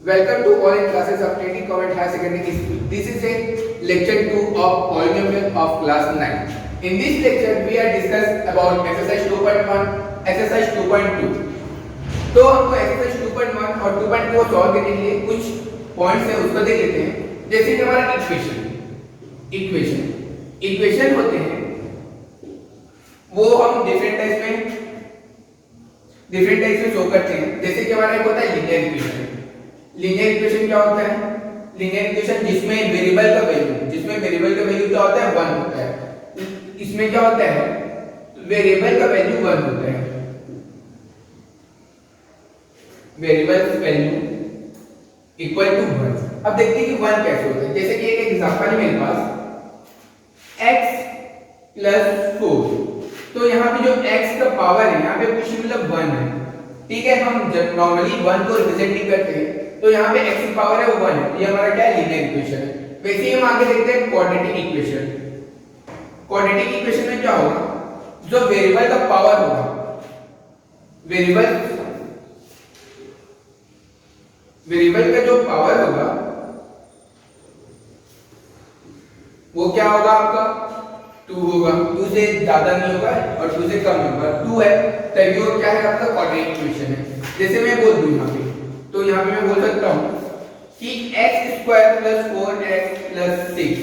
Welcome to online classes of Trinity Convent Higher Secondary School. This is a lecture 2 of polynomial of class 9. In this lecture, we are discuss about exercise 2.1, exercise 2.2. तो हमको exercise 2.1 और 2.2 को solve करने के लिए कुछ points है उसको देख लेते हैं. जैसे कि हमारा इक्वेशन होते हैं वो हम डिफरेंट टाइप्स में शो करते हैं. जैसे कि हमारा एक होता है लीनियर इक्वेशन. लीनियर इक्वेशन क्या होता है? लीनियर इक्वेशन जिसमें वेरिएबल का वैल्यू क्या होता है? 1 होता है. इसमें क्या होता है? वेरिएबल का वैल्यू 1 होता है. Variable value equal to 1. अब देखते हैं कि 1 कैसे होता है. जैसे कि एक एग्जांपल है मेरे पास x + 4. तो यहाँ पे जो x का पावर है यहाँ पे कुछ मतलब 1 है. ठीक है, हम जब नॉर्मली 1 को रिप्रेजेंट नहीं करते हैं तो यहाँ पे x की पावर है वो 1 है. ये हमारा क्या है? लीनियर इक्वेशन है. वैसे ही हम आगे देखते हैं क्वाड्रेटिक इक्वेशन. क्वाड्रेटिक इक्वेशन में क्या होगा? जो वेरिएबल का पावर होगा, वेरिएबल का जो पावर होगा वो क्या होगा? आपका 2 होगा. 2 से ज्यादा नहीं होगा और 2 से कम नहीं होगा. 2 है तभी वो क्या है? आपका क्वाड्रेटिक इक्वेशन है. जैसे मैं बोल दूं यहाँ पे, तो यहाँ पे मैं बोल सकता हूँ कि x² + 4x + 6.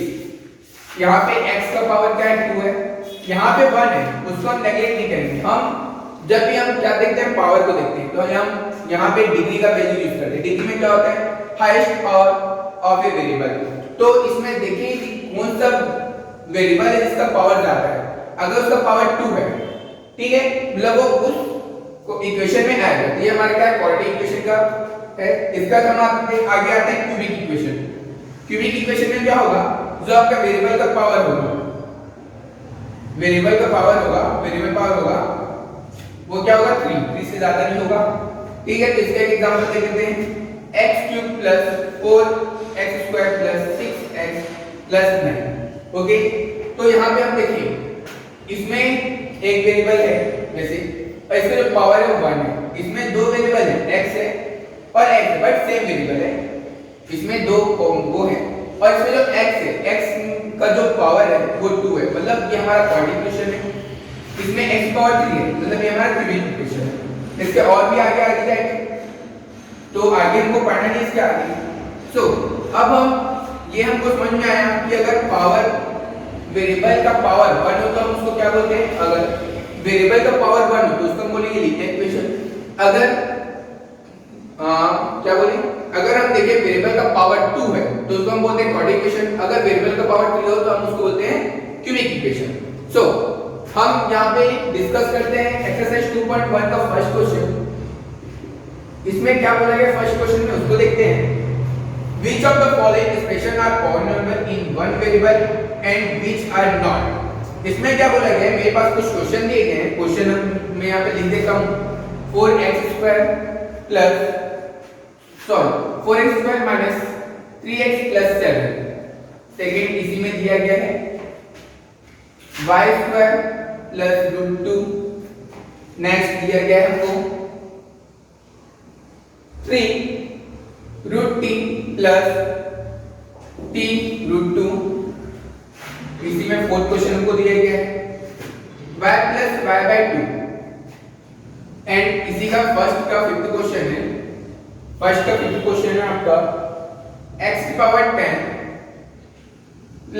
यहाँ पे x का पावर क्या है? 2 है. यहाँ पे 1 है, उसको हम नेगलेक्ट नहीं करेंगे. हम जब भी हम क्या देखते हैं? पावर को देखते हैं. तो हम यहाँ पे डिग्री का वैल्यू यूज करते हैं. डिग्री में क्या होता है? Highest power of a variable. तो इसमें देखिए कि कौन सा वेरिएबल है जिसका पावर ज्यादा है. अगर उसका पावर 2 है, ठीक है, मतलब वो उस इक्वेशन में आएगा. ये हमारा क्या है? क्वाड्रेटिक इक्वेशन का है. इसका हम आगे आते हैं क्यूबिक इक्वेशन. क्यूबिक इक्वेशन में क्या होगा? जो आपका वेरिएबल का पावर होगा, वेरिएबल पावर होगा वो क्या होगा? 3 से ज्यादा नहीं होगा. ठीक है, तो इसका एक एग्जांपल देख लेते हैं. x³ + 4x² + 6x + 9. ओके, तो यहाँ पे हम देखिए इसमें एक वेरिएबल है वैसे, और इसमें जो पावर है वो 1 है. इसमें दो वेरिएबल है, x है और x है, बट सेम वेरिएबल है. इसमें दो वो है और इसमें जो x है, x का जो पावर है वो 2 है. मतलब ये हमारा क्वाड्रेटिक इक्वेशन है. इसमें x पावर 3 है, मतलब ये हमारा क्यूबिक इक्वेशन है. इसके और भी आगे जाएंगे तो आगे हमको पढ़ना नहीं इसके आगे. सो अब हम ये हमको समझ में आया कि अगर पावर वेरिएबल का पावर 1 हो तो हम उसको क्या बोलते हैं? अगर वेरिएबल का पावर 1 हो तो उसको हम बोलेंगे लीनियर इक्वेशन. अगर क्या बोले? अगर हम देखें वेरिएबल का पावर 2 है तो उसको हम बोलते हैं क्वाड्रेटिक इक्वेशन. अगर वेरिएबल का पावर 3 हो तो हम उसको बोलते हैं क्यूबिक इक्वेशन. सो हम यहाँ पे डिस्कस करते हैं एक्सरसाइज 2.1 का फर्स्ट क्वेश्चन. इसमें क्या बोला गया फर्स्ट क्वेश्चन में, उसको देखते हैं. Which of the following expression are polynomial in one variable and which are not? इसमें क्या बोला गया है? मेरे पास कुछ क्वेश्चन दिए गए हैं. क्वेश्चन मैं यहाँ पे लिख देता हूँ. 4x² - 3x + 7. सेकेंड इसी में दिया गया है y² + √2. नेक्स्ट दिया गया है हमको 3 √t + t √2. इसी में फोर्थ क्वेश्चन हमको दिया गया है y + y/2. एंड इसी का फर्स्ट का फिफ्थ क्वेश्चन है. फर्स्ट का फिफ्थ क्वेश्चन है आपका x की पावर 10 +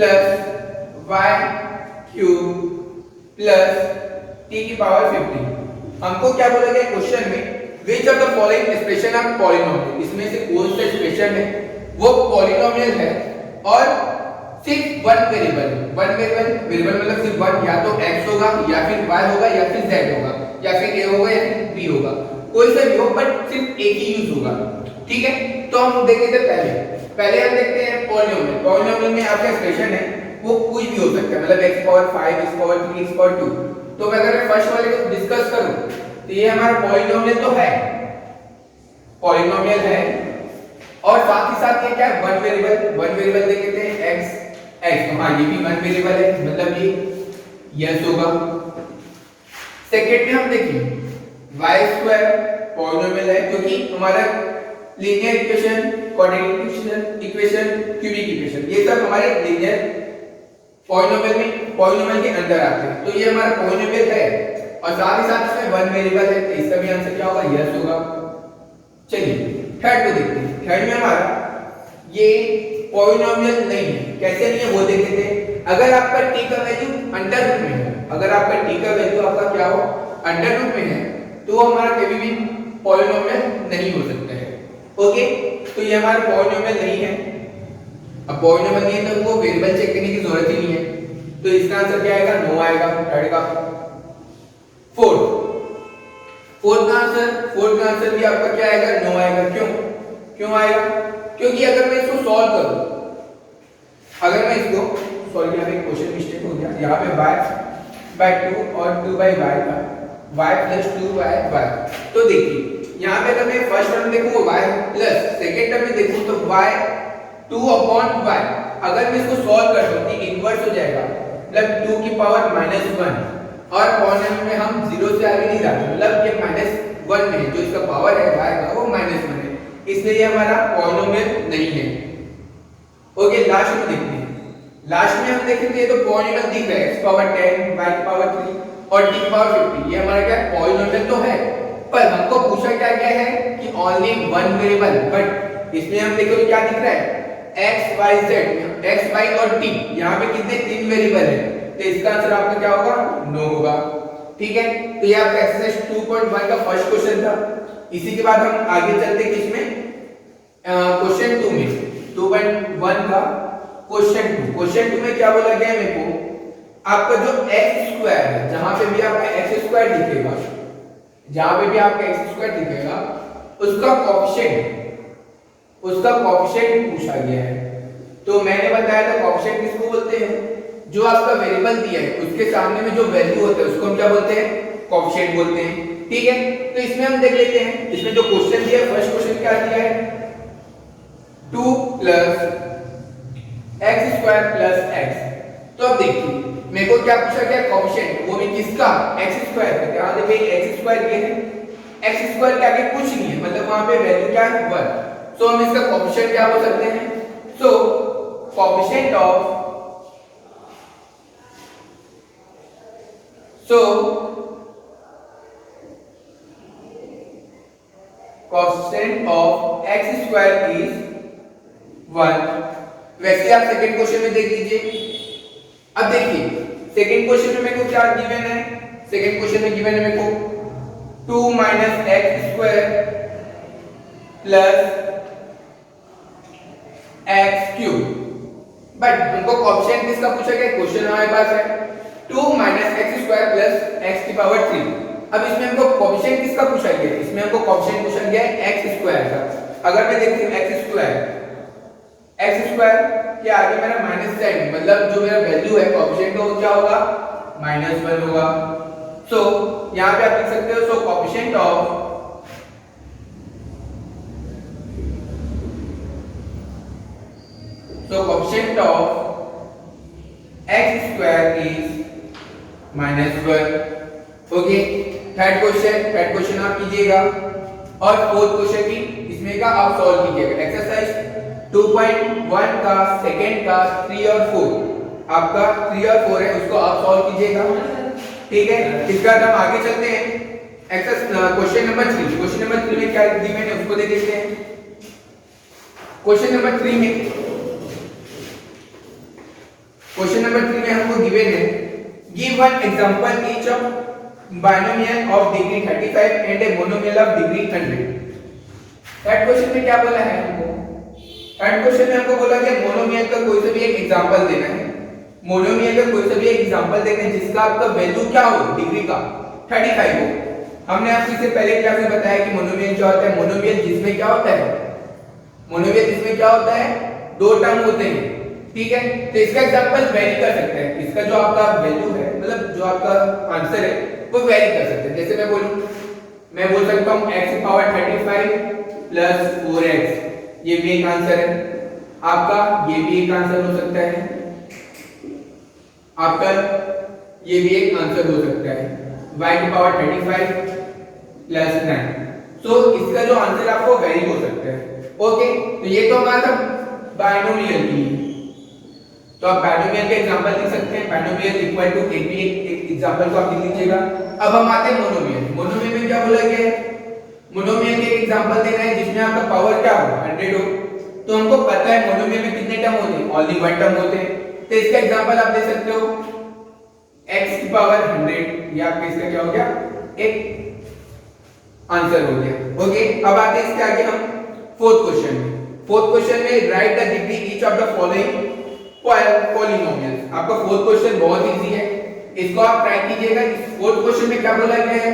y³ + t की पावर 15. हमको क्या बोला गया क्वेश्चन में? Which of the following expression are polynomial? इसमें से कौन सा एक्सप्रेशन है वो पॉलिनोमियल है और सिर्फ वन वेरिएबल मतलब सिर्फ वन, या तो x होगा या फिर y होगा या फिर z होगा या फिर a होगा या फिर b होगा. कोई सा भी हो बट सिर्फ एक ही यूज होगा. ठीक है, तो हम देख लेते हैं. पहले हम देखते हैं पॉलिनोमियल. पॉलिनोमियल में आपका एक्सप्रेशन है वो कुछ भी हो सकता है, मतलब x⁵, x⁵3, x⁵2. तो अगर मैं फर्स्ट वाले को डिस्कस करूं तो ये हमारा पॉलिनोमियल तो है, पॉलिनोमियल है. और साथ ही साथ ये क्या है? वन वेरिएबल देख लेते हैं x. हाँ, ये भी वन वेरिएबल है, मतलब ये यस होगा. सेकेंड में हम देखिए y² पॉलिनोमियल है क्योंकि हमारा linear equation, quadratic equation, cubic equation, ये सब हमारे लीनियर पॉलिनोमियल के अंदर आते हैं। तो ये हमारा पॉलिनोमियल है और साथ ही साथ इसमें वन वेरिएबल है, तो इसका भी आंसर क्या होगा? यस होगा। चलिए थर्ड को देखते हैं। थर्ड में हमारा ये पॉलिनोमियल नहीं है। कैसे नहीं है वो देख लेते हैं। अगर आपका t का वैल्यू अंडर रूट में है, अगर आपका t का वैल्यू आपका क्या हो? अंडर रूट में है, तो वो हमारा कभी भी पॉलिनोमियल नहीं हो सकता है। ओके, तो ये हमारा पॉलिनोमियल नहीं है। अब पॉलिनोमियल नहीं है तो वो वेरिएबल चेक करने की जरूरत ही नहीं है, तो इसका आंसर क्या आएगा? नो आएगा थर्ड का। फोर्थ का आंसर भी आपका क्या आएगा? नो आएगा। क्यों आएगा? क्योंकि अगर मैं इसको सॉल्व करूं, अगर मैं इसको सॉरी, यहाँ पे क्वेश्चन मिस्टेक हो गया, यहाँ पे y/2 और 2/y था, y + 2y। तो देखिए यहाँ पे अगर मैं फर्स्ट टर्म देखूं y प्लस सेकंड टर्म में देखूं तो y 2/y। अगर मैं इसको सॉल्व कर दूं तो इनवर्स हो जाएगा, मतलब 2 की पावर -1, और पॉलिनोमियल में हम 0 से आगे नहीं जाते, मतलब ये -1 में जो इसका पावर है y का वो -1 है, इसलिए ये हमारा पॉलिनोमियल नहीं है। ओके, लास्ट में देखते हैं। लास्ट में हम देखेंगे तो पॉलिनोमियल दिख रहा है x⁻10 y⁻3 और t⁻50। ये हमारा क्या है? पॉलिनोमियल तो है, पर हमको पूछा क्या गया है कि ओनली वन वेरिएबल। बट इसमें हम देखो क्या दिख रहा है? x y z, x y और t, यहाँ पे कितने? 3 वेरिएबल है, तो इसका आंसर आपका क्या होगा? नो होगा। ठीक है, तो ये आपका एक्सरसाइज 2.1 का फर्स्ट क्वेश्चन था। इसी के बाद हम आगे चलते हैं किसमें? क्वेश्चन 2 में। 2.1 का क्वेश्चन 2 में क्या बोला गया है मेरे को? आपका जो x² है, जहां पे भी आपका x² दिखेगा, जहां पे भी आपका x² दिखेगा, उसका कोएफिशिएंट पूछा गया है। तो मैंने बताया था कोएफिशिएंट किसको बोलते हैं? जो आपका वेरिएबल दिया है उसके सामने में जो वैल्यू होता है उसको हम क्या बोलते हैं? कोएफिशिएंट बोलते हैं। ठीक है, तो इसमें हम देख लेते हैं। इसमें जो क्वेश्चन दिया है, फर्स्ट क्वेश्चन क्या दिया है? 2 + x² + x। तो अब देखिए मेरे को क्या पूछा गया? कोएफिशिएंट, वो भी किसका? x² का। ध्यान दे भाई, x² ये है, x² के आगे कुछ नहीं है, मतलब वहां पे वैल्यू क्या है? 1। तो हम इसका कोएफिशिएंट क्या बोल सकते हैं? सो कोएफिशिएंट ऑफ x² is 1। वैसे आप सेकंड क्वेश्चन में देख लीजिए। अब देखिए सेकंड क्वेश्चन में मेरे को क्या गिवन है? सेकंड क्वेश्चन में गिवन है मेरे को 2 - x² + x³। बट हमको कोएफिशिएंट किसका पूछा गया? क्वेश्चन हमारे पास है 2 - x² + x⁻3। अब इसमें हमको कोएफिशिएंट किसका पूछा गया है? इसमें हमको कोएफिशिएंट पूछा गया है x² का। अगर मैं देखूं x² के आगे मेरा माइनस साइन, मतलब जो मेरा वैल्यू है कोएफिशिएंट का, वो क्या होगा? -1 होगा। सो यहां पे आप लिख सकते हो, so coefficient of x² is -1। Okay, third question आप कीजिएगा और फोर्थ क्वेश्चन भी इसमें का आप सॉल्व कीजिएगा। एक्सरसाइज 2.1 का सेकंड का 3 और 4, आपका 3 और 4 है, उसको आप सॉल्व कीजिएगा। ठीक है, इसके बाद हम आगे चलते हैं। क्वेश्चन नंबर 3 में क्या गिवन है उसको देख लेते हैं। क्वेश्चन नंबर 3 में हमको गिवन है, give one example each of binomial of degree 35 and a monomial of degree 100। Third question में क्या बोला है हमको? थर्ड क्वेश्चन में हमको बोला कि मोनोमियल का कोई सा भी एक एग्जांपल देना है। मोनोमियल का कोई सा भी एक एग्जांपल देना है जिसका आपका वैल्यू क्या हो? डिग्री का 35 हो। हमने आपको इससे पहले क्लास में बताया कि मोनोमियल क्या होता है। मोनोमियल जिसमें क्या होता है? दो टर्म होते हैं। ठीक है, तो इसका एग्जांपल वेरी कर सकते हैं। इसका जो आपका वैल्यू है, मतलब जो आपका आंसर है, वो वेरी कर सकते हैं। जैसे मैं बोल सकता हूं x⁻35 + 4x, ये भी एक आंसर है आपका। ये भी एक आंसर हो सकता है आपका, ये भी एक आंसर हो सकता है। y⁻35 + 9, सो इसका जो आंसर आपको वेरी हो सकता है। ओके, तो ये तो हमारा बाइनोमियल की, तो आप बाइनोमियल के एग्जांपल लिख सकते हैं। बाइनोमियल इक्वल टू एक भी एक एग्जांपल को आप लिख लीजिएगा। अब हम आते हैं मोनोमियल। मोनोमियल में क्या बोला गया है, मोनोमियल के एक्जांपल देना है जिसमें आपका पावर क्या हो 100 हो। तो हमको पता है मोनोमियल में कितने टर्म होते हैं, ओनली वन टर्म होते हैं। तो इसका एग्जांपल आप दे सकते हो x की पावर 100, ये आपका इसका क्या हो गया, एक आंसर हो गया। ओके, अब आते हैं इसके आगे हम फोर्थ क्वेश्चन में। फोर्थ क्वेश्चन में right the degree each of the following polynomials. आपका फोर्थ क्वेश्चन बहुत इजी है, इसको आप ट्राई कीजिएगा। इस फोर्थ क्वेश्चन में क्या बोला गया है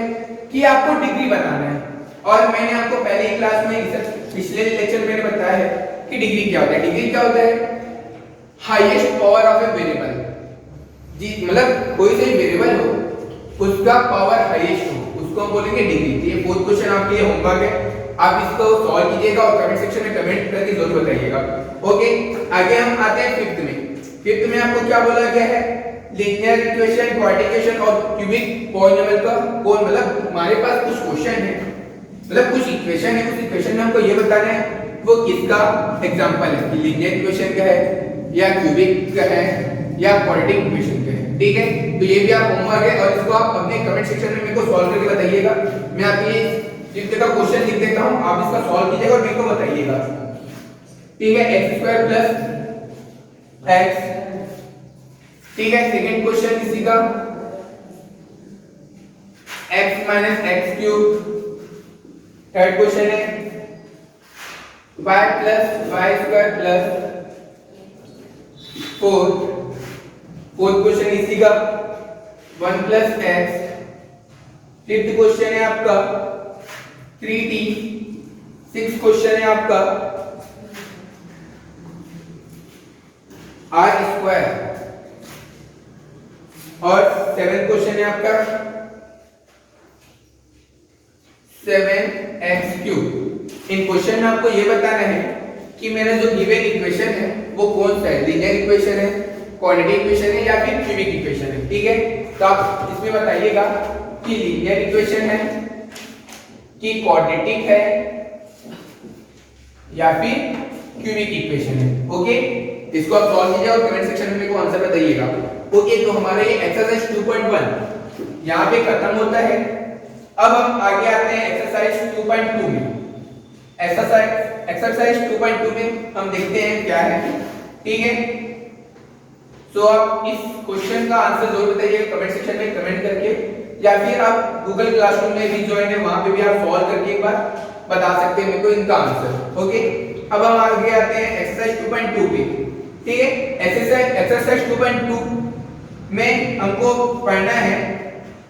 कि आपको डिग्री बनाना है, और मैंने आपको पहले ही क्लास में पिछले लेक्चर में बताया है कि डिग्री क्या होता है। डिग्री क्या होता है, highest power of a variable. जी, मतलब कोई से वेरिएबल हो उसका पावर हाईएस्ट हो, उसको हम बोलेंगे डिग्री। ये फोर्थ क्वेश्चन आपके लिए होमवर्क है, आप इसको सॉल्व कीजिएगा और कमेंट सेक्शन में कमेंट करके जरूर बताइएगा। ओके, आगे हम आते हैं फिफ्थ में। फिफ्थ में आपको क्या बोला गया है, लीनियर इक्वेशन, क्वाड्रेटिक इक्वेशन और क्यूबिक पॉलिनोमियल का कौन, मतलब हमारे पास कुछ क्वेश्चन है, मतलब कुछ इक्वेशन है, उस इक्वेशन में हमको ये बताना है वो किसका एग्जांपल है, कि लीनियर इक्वेशन का है या क्यूबिक का है या क्वाड्रेटिक इक्वेशन का है। ठीक है, तो ये भी आप होमवर्क है और इसको आप अपने कमेंट सेक्शन में मेरे को सॉल्व करके बताइएगा। मैं आपके फिफ्थ का क्वेश्चन लिख देता हूं, आप इसका सॉल्व कीजिएगा और मेरे को बताइएगा। ठीक है, x² प्लस x। ठीक है, सेकंड क्वेश्चन इसी का x minus x cube. Third question है y plus y square plus 4। Fourth question इसी का 1 प्लस x। फिफ्थ क्वेश्चन है आपका 3t। सिक्स्थ क्वेश्चन है आपका r स्क्वायर, और सेवेंथ क्वेश्चन है आपका 7x क्यूब। इन क्वेश्चन में आपको ये बताना है कि मेरा जो गिवन इक्वेशन है वो कौन सा है, लीनियर इक्वेशन है, क्वाड्रेटिक इक्वेशन है या फिर क्यूबिक इक्वेशन है। ठीक है, तो आप इसमें बताइएगा कि लीनियर इक्वेशन है कि क्वाड्रेटिक है या फिर क्यूबिक इक्वेशन है। ओके, इसको आप सॉल्व कीजिए और कमेंट सेक्शन में मेरे को आंसर बताइएगा। ओके, तो हमारा ये एक्सरसाइज 2.1 यहां पे खत्म होता है। अब हम आगे आते हैं एक्सरसाइज 2.2 में। एक्सरसाइज 2.2 में हम देखते हैं क्या है। ठीक है, तो आप इस क्वेश्चन का आंसर जरूर बताइएगा कमेंट सेक्शन में कमेंट करके, या फिर आप गूगल क्लासरूम में भी ज्वाइन है, वहां पे भी आप सॉल्व करके एक बार बता सकते हैं मेरे को इनका आंसर। ओके, अब हम आगे आते हैं एक्सरसाइज 2.2 पे। ठीक है, एक्सरसाइज 2.2 में हमको पढ़ना है,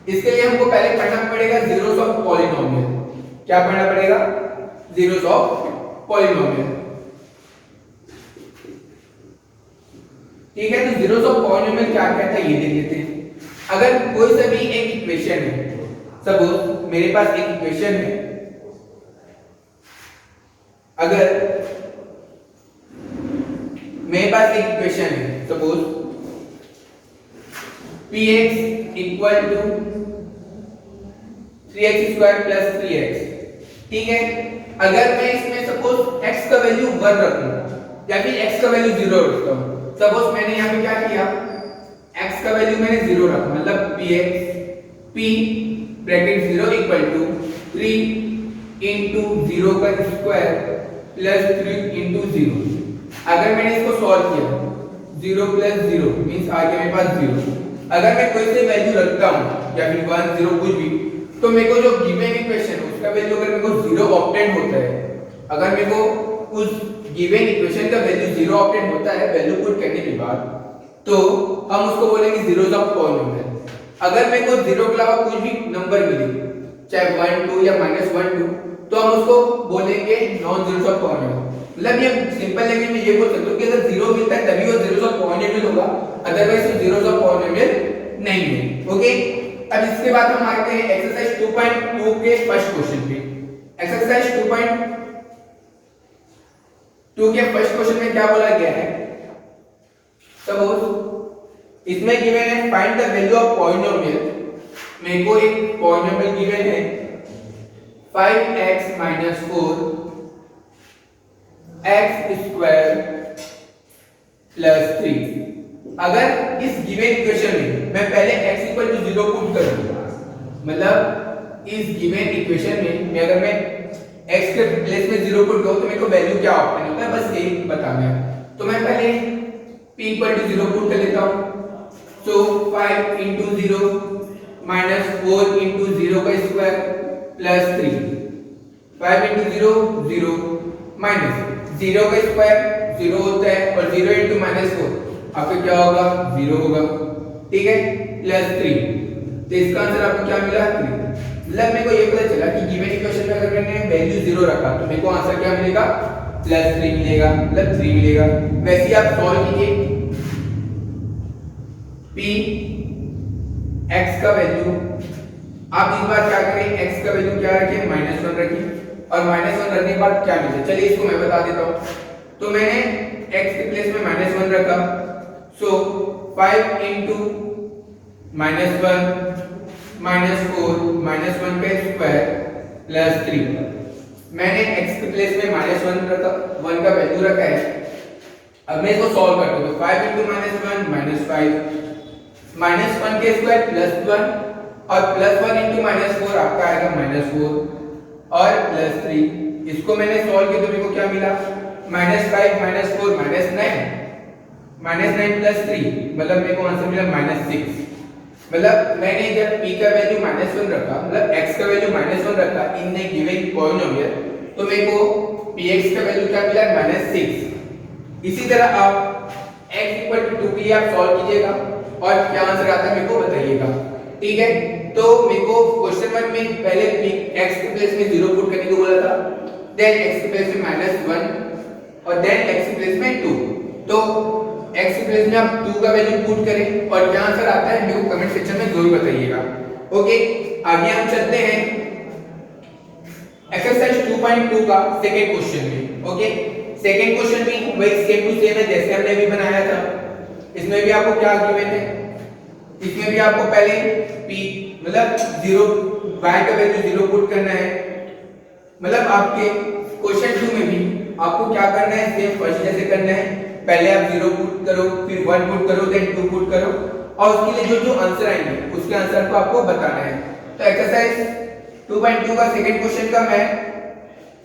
इसके लिए हमको पहले पढ़ना पड़ेगा जीरोस ऑफ पॉलिनोमियल। क्या पढ़ना पड़ेगा, जीरोस ऑफ पॉलिनोमियल। ठीक है, तो जीरोस ऑफ पॉलिनोमियल क्या कहता है ये देख लेते हैं। अगर कोई सा भी एक इक्वेशन है, सपोज मेरे पास एक इक्वेशन है, अगर मेरे पास एक इक्वेशन है, suppose px equal to 3x square plus 3x। ठीक है, अगर मैं इसमें सपोज x का वैल्यू 1 रखूं या फिर x का वैल्यू 0 रखता हूं, सपोज मैंने यहां पे क्या किया, x का वैल्यू मैंने 0 रखा, मतलब px p bracket 0 equal to 3 into 0 का स्क्वायर प्लस 3 into 0। अगर मैंने इसको सॉल्व किया 0 प्लस 0 मींस आ गया मेरे पास 0। अगर मैं कोई से वैल्यू रखता हूं या फिर 1 0 कुछ भी, तो मेरे को जो गिवन इक्वेशन है उसका वैल्यू अगर मेरे को 0 ऑब्टेन होता है, अगर मेरे को उस गिवन इक्वेशन का वैल्यू 0 ऑब्टेन होता है वैल्यू पुट करने के बाद, तो हम उसको बोलेंगे जीरोस ऑफ पॉलिनोमियल। अगर मेरे को 0 के अलावा कुछ भी नंबर मिले, चाहे 1 2 या -1 2, तो हम उसको बोलेंगे नॉन जीरोस ऑफ पॉलिनोमियल। मतलब ये सिंपल लैंग्वेज में ये बोल सकते हो कि अगर 0 मिलता है तभी वो जीरोस ऑफ पॉलिनोमियल होगा, अदरवाइज वो जीरोस ऑफ पॉलिनोमियल नहीं है। ओके, अब इसके बाद हम आते हैं एक्सरसाइज 2.2 के फर्स्ट क्वेश्चन पे। एक्सरसाइज 2.2 के फर्स्ट क्वेश्चन में क्या बोला गया है, सपोज इसमें गिवन है find the value of polynomial. मेरे को एक पॉलिनोमियल गिवन है 5x minus 4 x square plus 3। अगर इस गिवन इक्वेशन में मैं पहले x इक्वल टू 0 पुट करूं, मतलब इस गिवन इक्वेशन में अगर मैं x के प्लेस में 0 पुट करूं तो मेरे को वैल्यू क्या ऑप्टेन होता है, बस यही बताना है। तो मैं पहले p इक्वल टू 0 पुट कर लेता हूं। सो 5 into 0 माइनस 4 into 0 का स्क्वायर प्लस 3। 5 into 0 0 माइनस 0 का स्क्वायर 0 होता है और 0 into माइनस 4 आपका क्या होगा, 0 होगा, ठीक है, प्लस 3। तो इसका आंसर आपको क्या मिला, 3। मतलब मेरे को ये पता चला कि गिवन इक्वेशन में अगर मैंने वैल्यू 0 रखा तो मेरे को आंसर क्या मिलेगा, प्लस 3 मिलेगा, मतलब 3 मिलेगा। वैसे ही आप सॉल्व कीजिए। p x का वैल्यू आप इस बार क्या करें, x का वैल्यू क्या रखें, -1 रखिए और -1 रखने के बाद क्या मिले, चलिए इसको मैं बता देता हूं। तो मैंने x के प्लेस में -1 रखा, सो 5 into -1 -4 -1 का स्क्वायर प्लस 3। मैंने x के प्लेस में -1 रखा, 1 का वैल्यू रखा है। अब मैं इसको सॉल्व करता हूं, तो 5 into -1 -5 -1 के स्क्वायर प्लस 1 और प्लस 1 into -4 आपका आएगा -4 और प्लस 3। इसको मैंने सॉल्व किया तो मेरे को क्या मिला, -5 -4 -9 प्लस 3, मतलब मेरे को आंसर मिला -6। मतलब मैंने जब p का वैल्यू -1 रखा, मतलब x का वैल्यू -1 रखा इन ए गिवन पॉलिनोमियल, तो मेरे को px का वैल्यू क्या मिला, -6। इसी तरह आप x 2 के लिए आप सॉल्व कीजिएगा और क्या आंसर आता है मेरे को बताइएगा, ठीक है। तो मेरे को क्वेश्चन 1 में पहले x के प्लेस में 0 पुट करने को बोला था, देन x के प्लेस में -1 और देन x के प्लेस में 2। तो x के प्लेस में आप 2 का वैल्यू पुट करें और क्या आंसर आता है मेरे को कमेंट सेक्शन में जरूर बताइएगा। ओके, आगे हम चलते हैं एक्सरसाइज 2.2 का सेकंड क्वेश्चन में। ओके, सेकंड क्वेश्चन भी वही सेम टू सेम है जैसे हमने अभी बनाया था। इसमें भी आपको क्या गिवन है, इसमें भी आपको पहले p मतलब 0 y का वैल्यू 0 पुट करना है। मतलब आपके क्वेश्चन 2 में भी आपको क्या करना है, सेम फर्स्ट जैसे करना है, पहले आप 0 पुट करो, फिर 1 पुट करो, देन 2 पुट करो और उसके लिए जो जो आंसर आएंगे उसके आंसर को आपको बताना है। तो एक्सरसाइज 2.2 का सेकंड क्वेश्चन का मैं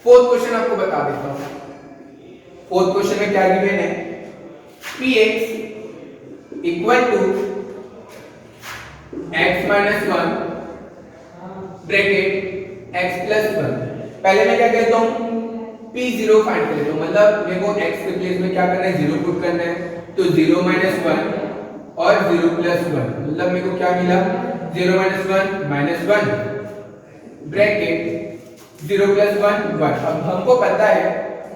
फोर्थ क्वेश्चन आपको बता देता हूं। फोर्थ क्वेश्चन में क्या गिवन है, px equal to x minus 1 bracket x plus 1। पहले मैं क्या कहता हूं, p0 फाइंड कर लेता हूं, मतलब मेरे को x के प्लेस में क्या करना है, 0 पुट करना है। तो 0 माइनस 1 और 0 प्लस 1, मतलब मेरे को क्या मिला, 0 माइनस 1 ब्रैकेट 0 प्लस 1 1। अब हमको पता है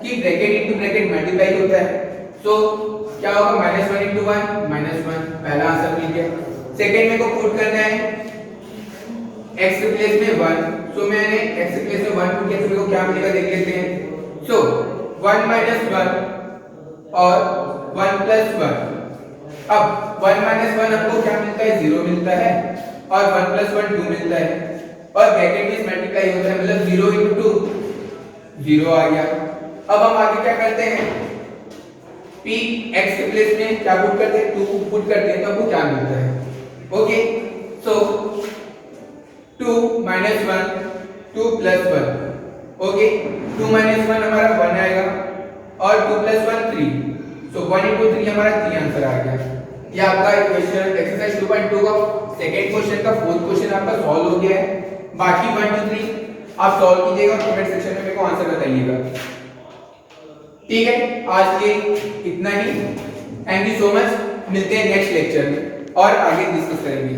कि ब्रैकेट इनटू ब्रैकेट मल्टीप्लाई होता है, तो क्या होगा, -1 into 1 -1, पहला आंसर मिल गया। सेकंड में को पुट करना है x के प्लेस में 1, सो मैंने x के प्लेस में 1 पुट किया तो मेरे को क्या मिलेगा देख लेते हैं। सो 1 माइनस 1 और 1 प्लस 1। अब 1 माइनस 1 हमको क्या मिलता है, 0 मिलता है और 1 प्लस 1 2 मिलता है और ब्रैकेट में मल्टीप्लाई होता है, मतलब 0 into 2 0 आ गया। अब हम आगे क्या करते हैं, p x के प्लेस में क्या पुट करते हैं, 2 पुट करते हैं तो आपको क्या मिलता है। ओके, सो 2 माइनस 1 2 प्लस 1। ओके, 2 माइनस 1 हमारा 1 आएगा और 2 प्लस 1 3, सो 1 into 3 हमारा 3 आंसर आ गया। ये आपका इक्वेशन एक्सरसाइज 2.2 का सेकंड क्वेश्चन का फोर्थ क्वेश्चन आपका सॉल्व हो गया है। बाकी 1 2 3 आप सॉल्व कीजिएगा और कमेंट सेक्शन में मेरे को आंसर बताइएगा, ठीक है। आज के इतना ही, थैंक यू सो मच, मिलते हैं नेक्स्ट लेक्चर में और आगे डिस्कस करेंगे।